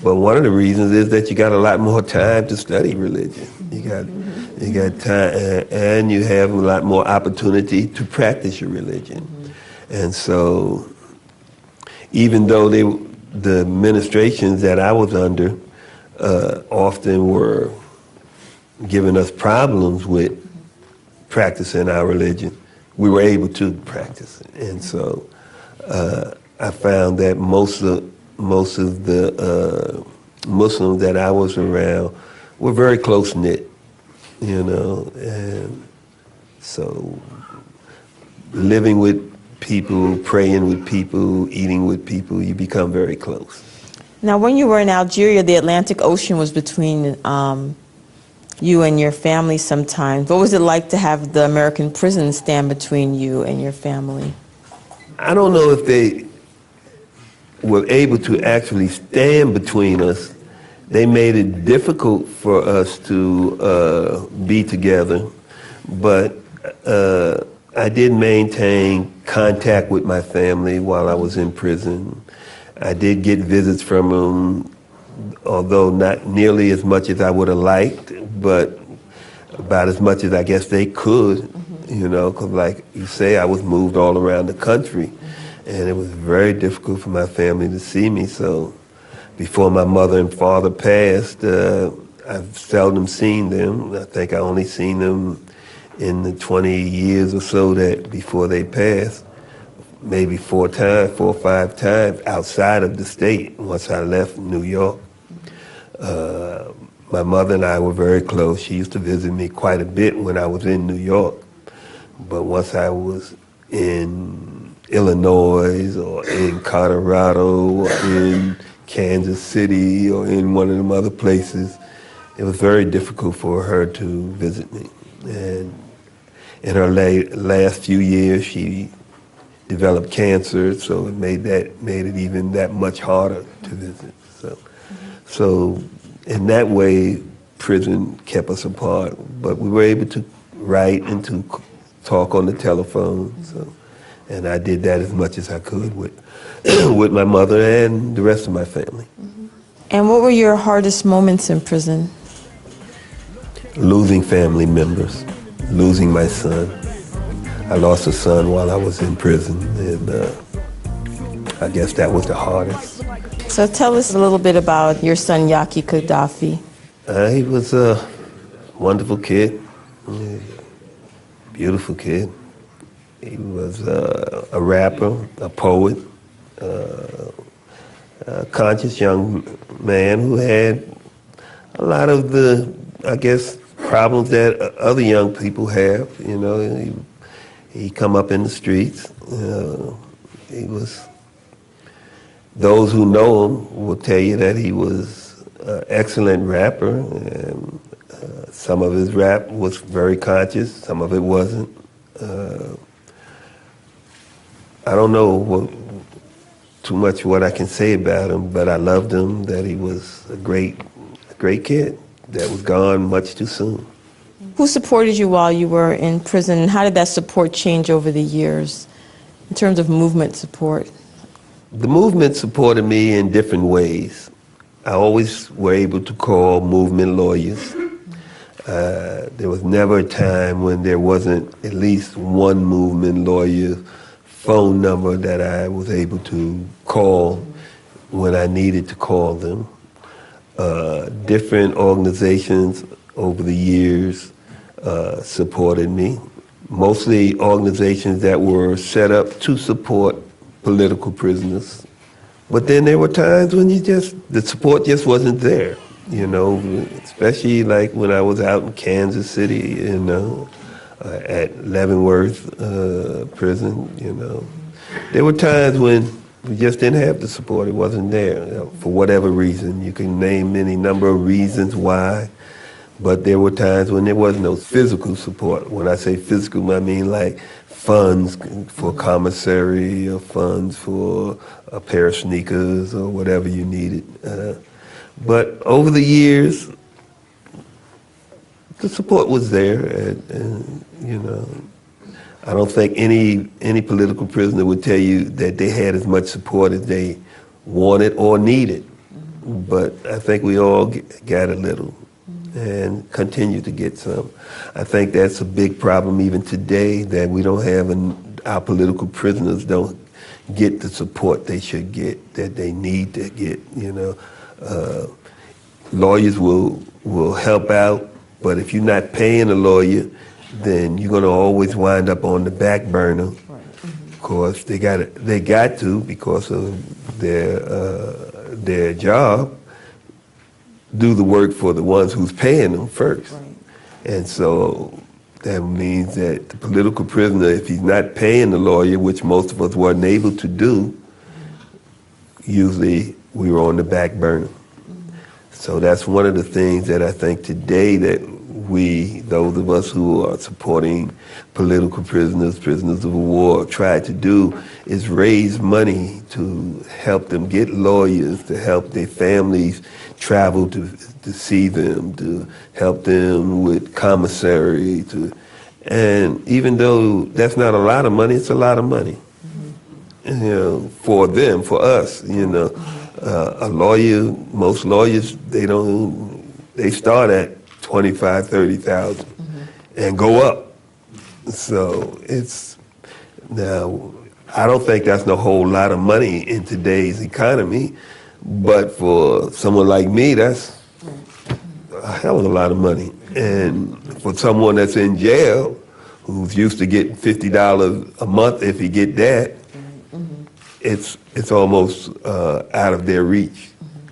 But one of the reasons is that you got a lot more time to study religion. You got time, and you have a lot more opportunity to practice your religion. And so, even though the administrations that I was under often were giving us problems with practicing our religion, we were able to practice it. And so, I found that most of the Muslims that I was around were very close-knit, and so living with people, praying with people, eating with people, you become very close. Now, when you were in Algeria, the Atlantic Ocean was between you and your family sometimes. What was it like to have the American prison stand between you and your family? I don't know if they were able to actually stand between us. They made it difficult for us to be together, but I did maintain contact with my family while I was in prison. I did get visits from them, although not nearly as much as I would have liked, but about as much as I guess they could, you know, because like you say, I was moved all around the country, and it was very difficult for my family to see me. So before my mother and father passed, I've seldom seen them. I think I only seen them in the 20 years or so that before they passed, maybe 4 or 5 times outside of the state once I left New York. My mother and I were very close. She used to visit me quite a bit when I was in New York. But once I was in Illinois or in Colorado or in Kansas City or in one of them other places, it was very difficult for her to visit me. And in her last few years, she developed cancer, so it made it even that much harder to visit. So in that way, prison kept us apart, but we were able to write and to talk on the telephone. So, and I did that as much as I could with with my mother and the rest of my family. And what were your hardest moments in prison? Losing family members, losing my son. I lost a son while I was in prison, and I guess that was the hardest. So tell us a little bit about your son, Yaki Gaddafi. He was a wonderful kid, beautiful kid. He was a rapper, a poet, a conscious young man who had a lot of the, I guess, problems that other young people have. You know, he come up in the streets. He was. Those who know him will tell you that he was an excellent rapper, and some of his rap was very conscious, some of it wasn't. I don't know too much what I can say about him, but I loved him, that he was a great kid that was gone much too soon. Who supported you while you were in prison, and how did that support change over the years in terms of movement support? The movement supported me in different ways. I always were able to call movement lawyers. There was never a time when there wasn't at least one movement lawyer phone number that I was able to call when I needed to call them. Different organizations over the years supported me, mostly organizations that were set up to support political prisoners. But then there were times when the support just wasn't there, you know, especially like when I was out in Kansas City, you know, at Leavenworth prison, you know. There were times when we just didn't have the support. It wasn't there, you know, for whatever reason. You can name any number of reasons why, but there were times when there was no physical support. When I say physical, I mean like funds for commissary or funds for a pair of sneakers or whatever you needed. But over the years, the support was there, and you know, I don't think any political prisoner would tell you that they had as much support as they wanted or needed. But I think we all got a little and continue to get some. I think that's a big problem even today, that we don't have, our political prisoners don't get the support they should get, that they need to get, you know. Lawyers will help out, but if you're not paying a lawyer, then you're going to always wind up on the back burner. Of course, they got to, because of their job, do the work for the ones who's paying them first. Right. And so that means that the political prisoner, if he's not paying the lawyer, which most of us weren't able to do, usually we were on the back burner. So that's one of the things that I think today that we, those of us who are supporting political prisoners, prisoners of war, try to do is raise money to help them get lawyers, to help their families travel to see them, to help them with commissary, And even though that's not a lot of money, it's a lot of money. For them, for us, a lawyer, most lawyers, they start at 25, 30,000 and go up. So now, I don't think that's no whole lot of money in today's economy, but for someone like me, that's a hell of a lot of money. And for someone that's in jail, who's used to getting $50 a month, if he get that, it's almost out of their reach.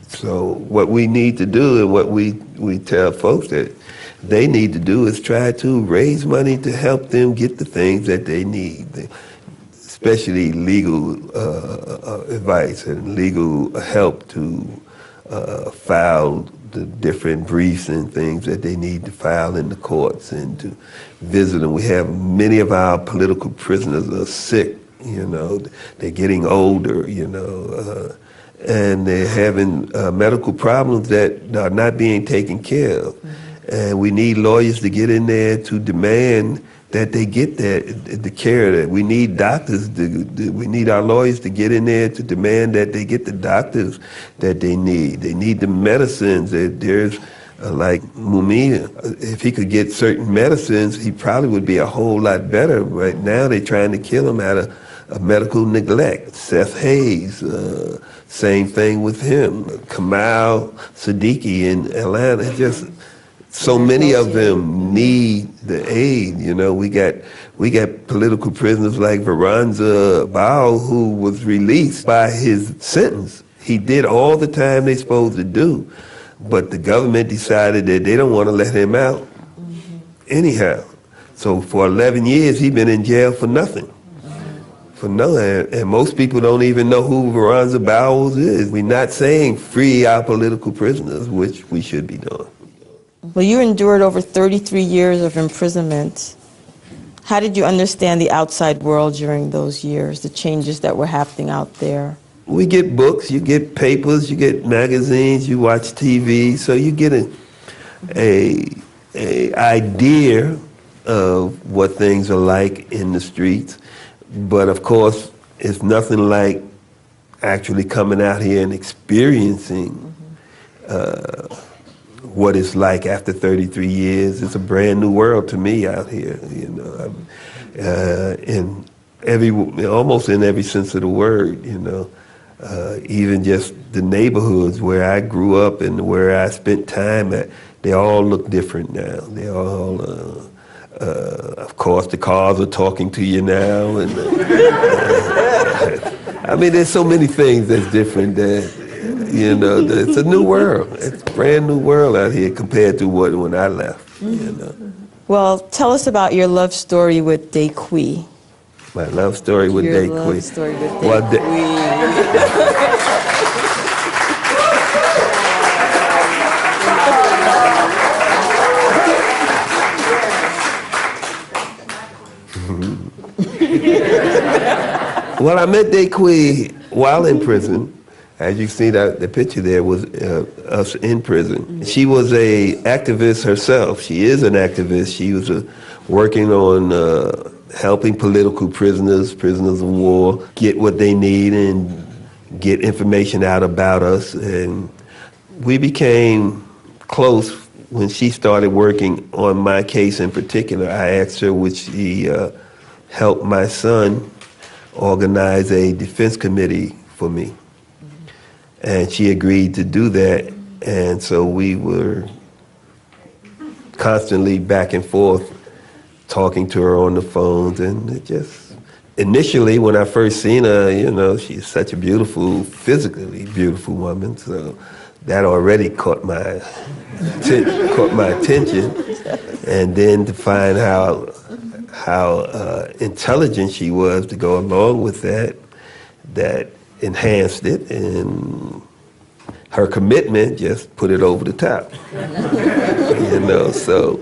So what we need to do, and what we tell folks that they need to do, is try to raise money to help them get the things that they need, especially legal advice and legal help to file the different briefs and things that they need to file in the courts and to visit them. We have many of our political prisoners are sick. They're getting older, and they're having medical problems that are not being taken care of. And we need lawyers to get in there to demand that they get the care that we need. Doctors, we need our lawyers to get in there to demand that they get the doctors that they need. They need the medicines. There's like Mumia, if he could get certain medicines, he probably would be a whole lot better. Right now, they're trying to kill him out of medical neglect. Seth Hayes, same thing with him. Kamal Siddiqui in Atlanta. Just so many of them need the aid. We got political prisoners like Veranza Bao, who was released by his sentence. He did all the time they're supposed to do, but the government decided that they don't want to let him out anyhow. So for 11 years, he's been in jail for nothing. For nothing. And most people don't even know who Veranza Bowles is. We're not saying free our political prisoners, which we should be doing. Well, you endured over 33 years of imprisonment. How did you understand the outside world during those years, the changes that were happening out there? We get books, you get papers, you get magazines, you watch TV, so you get a idea of what things are like in the streets. But of course, it's nothing like actually coming out here and experiencing what it's like after 33 years. It's a brand new world to me out here, almost in every sense of the word, even just the neighborhoods where I grew up and where I spent time at, they all look different now. They all, of course, the cars are talking to you now. And I mean, there's so many things that's different that, it's a new world. It's a brand new world out here compared to when I left, Well, tell us about your love story with Daquis. My love story with Daquis. Your love story with Daquis. Well, I met Daquis while in prison. As you see, the picture there was us in prison. She was a activist herself. She is an activist. She was working on helping political prisoners of war, get what they need and get information out about us. And we became close when she started working on my case in particular. I asked her would she help my son organize a defense committee for me. And she agreed to do that, and so we were constantly back and forth talking to her on the phones, and it just, initially when I first seen her, she's such a physically beautiful woman, so that already caught my attention, and then to find how intelligent she was to go along with that enhanced it, and her commitment just put it over the top. So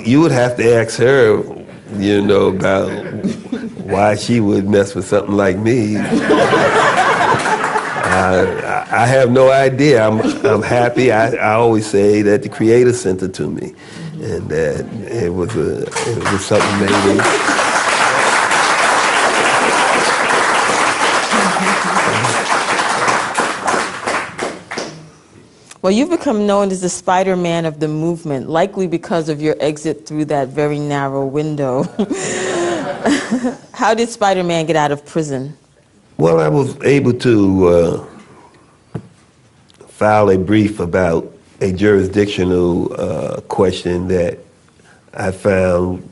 you would have to ask her, about why she would mess with something like me. I have no idea. I'm happy. I always say that the Creator sent her to me. and that it was something maybe. Well, you've become known as the Spider-Man of the movement, likely because of your exit through that very narrow window. How did Spider-Man get out of prison? Well, I was able to file a brief about a jurisdictional question that I found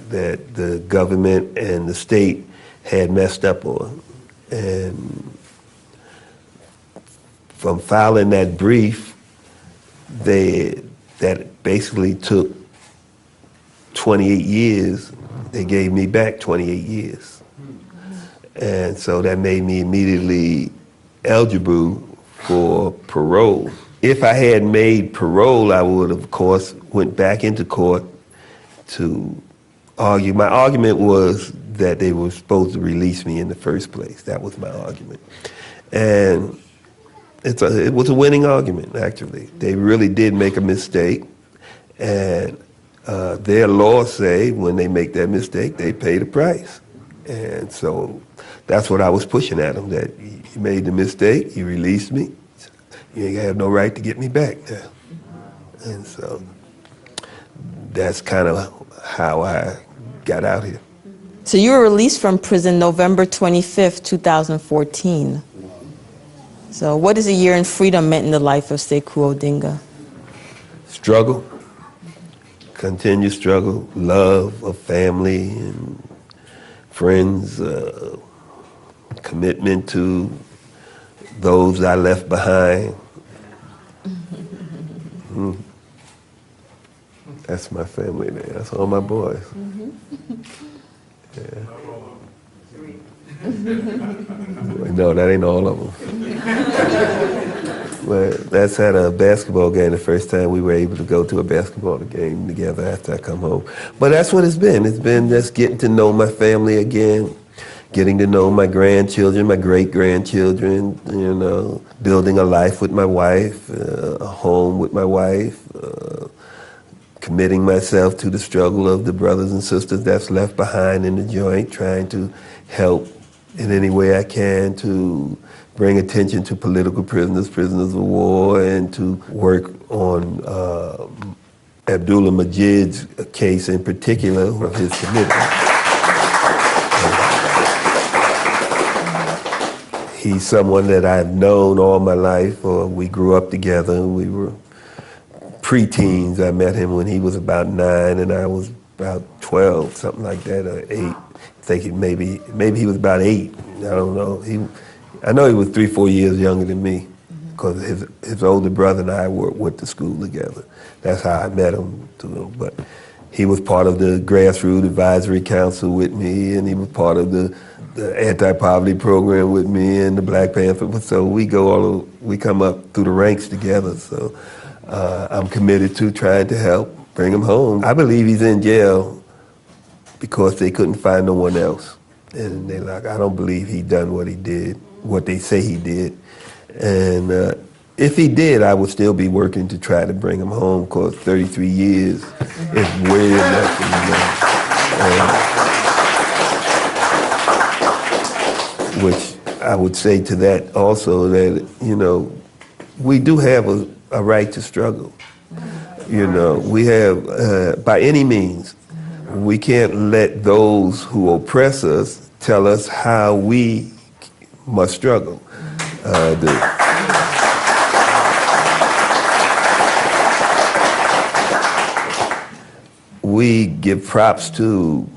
that the government and the state had messed up on. And from filing that brief, that basically took 28 years. They gave me back 28 years. And so that made me immediately eligible for parole. If I had made parole, I would, of course, went back into court to argue. My argument was that they were supposed to release me in the first place. That was my argument. And it was a winning argument, actually. They really did make a mistake, and their laws say when they make that mistake, they pay the price. And so that's what I was pushing at them, that you made the mistake, you released me, you ain't have no right to get me back now. And so that's kind of how I got out here. So you were released from prison November 25th, 2014. So what has a year in freedom meant in the life of Sekou Odinga? Struggle, continued struggle, love of family and friends, commitment to those I left behind. That's my family there. That's all my boys. Yeah. No, that ain't all of them. But that's at a basketball game the first time we were able to go to a basketball game together after I come home. But that's what it's been. It's been just getting to know my family again, getting to know my grandchildren, my great-grandchildren, you know, building a life with my wife, a home with my wife, committing myself to the struggle of the brothers and sisters that's left behind in the joint, trying to help in any way I can to bring attention to political prisoners, prisoners of war, and to work on Abdullah Majid's case in particular of his commitment. He's someone that I've known all my life, or we grew up together. We were pre-teens. I met him when he was about 9 and I was about 12, something like that, or 8. I think maybe he was about 8. I don't know. I know he was 3-4 years younger than me, because his older brother and I went to school together. That's how I met him. But he was part of the Grassroots Advisory Council with me, and he was part of the anti-poverty program with me and the Black Panther. So we come up through the ranks together. So I'm committed to trying to help bring him home. I believe he's in jail because they couldn't find no one else. And they I don't believe he done what he did, what they say he did. And if he did, I would still be working to try to bring him home, because 33 years is way enough for me. Which I would say to that also, that, you know, we do have a right to struggle. You know, we have, by any means, we can't let those who oppress us tell us how we must struggle. We give props to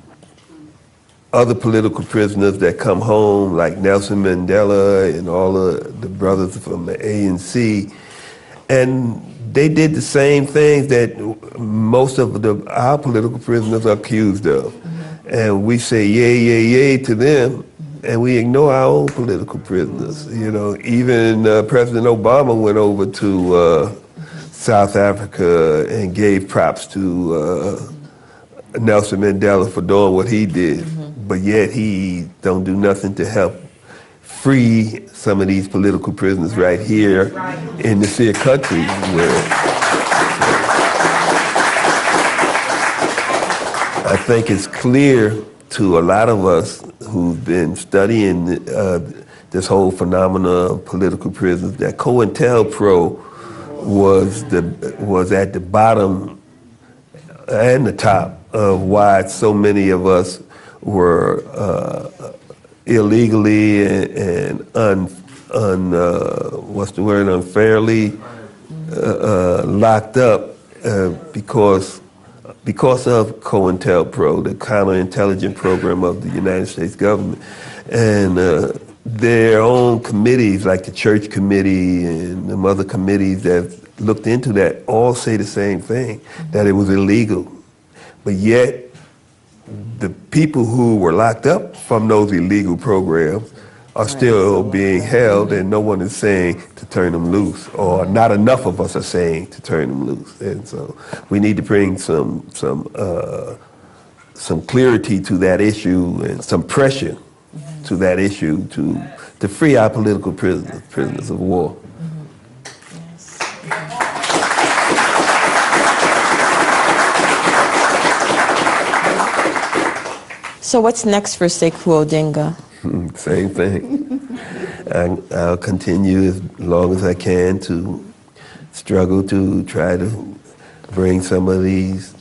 other political prisoners that come home, like Nelson Mandela and all of the brothers from the ANC, and they did the same things that most of our political prisoners are accused of. And we say yay, yay, yay to them, and we ignore our own political prisoners. You know, even President Obama went over to South Africa and gave props to Nelson Mandela for doing what he did, but yet he don't do nothing to help free some of these political prisoners right here in this here country. think it's clear to a lot of us who've been studying this whole phenomena of political prisoners that COINTELPRO was at the bottom and the top of why so many of us were illegally and unfairly locked up because of COINTELPRO, the counterintelligence program of the United States government. And their own committees, like the church committee and the other committees that looked into that, all say the same thing, that it was illegal. But yet, the people who were locked up from those illegal programs are still being held, and no one is saying to turn them loose, or not enough of us are saying to turn them loose. And so we need to bring some clarity to that issue and some pressure to that issue to free our political prisoners of war. So what's next for Sekou Odinga? Same thing. I'll continue as long as I can to struggle to try to bring some of these,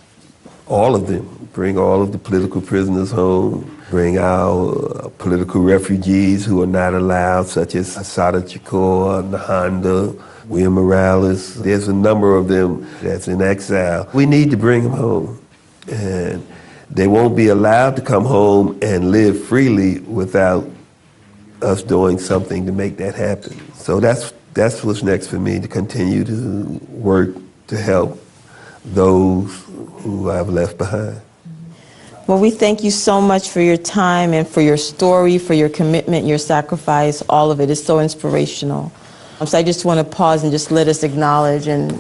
all of them, bring all of the political prisoners home, bring our political refugees who are not allowed, such as Assata Shakur, Nahanda, William Morales. There's a number of them that's in exile. We need to bring them home. And they won't be allowed to come home and live freely without us doing something to make that happen. So that's what's next for me, to continue to work to help those who I've left behind. Well, we thank you so much for your time and for your story, for your commitment, your sacrifice. All of it is so inspirational. So I just want to pause and just let us acknowledge and,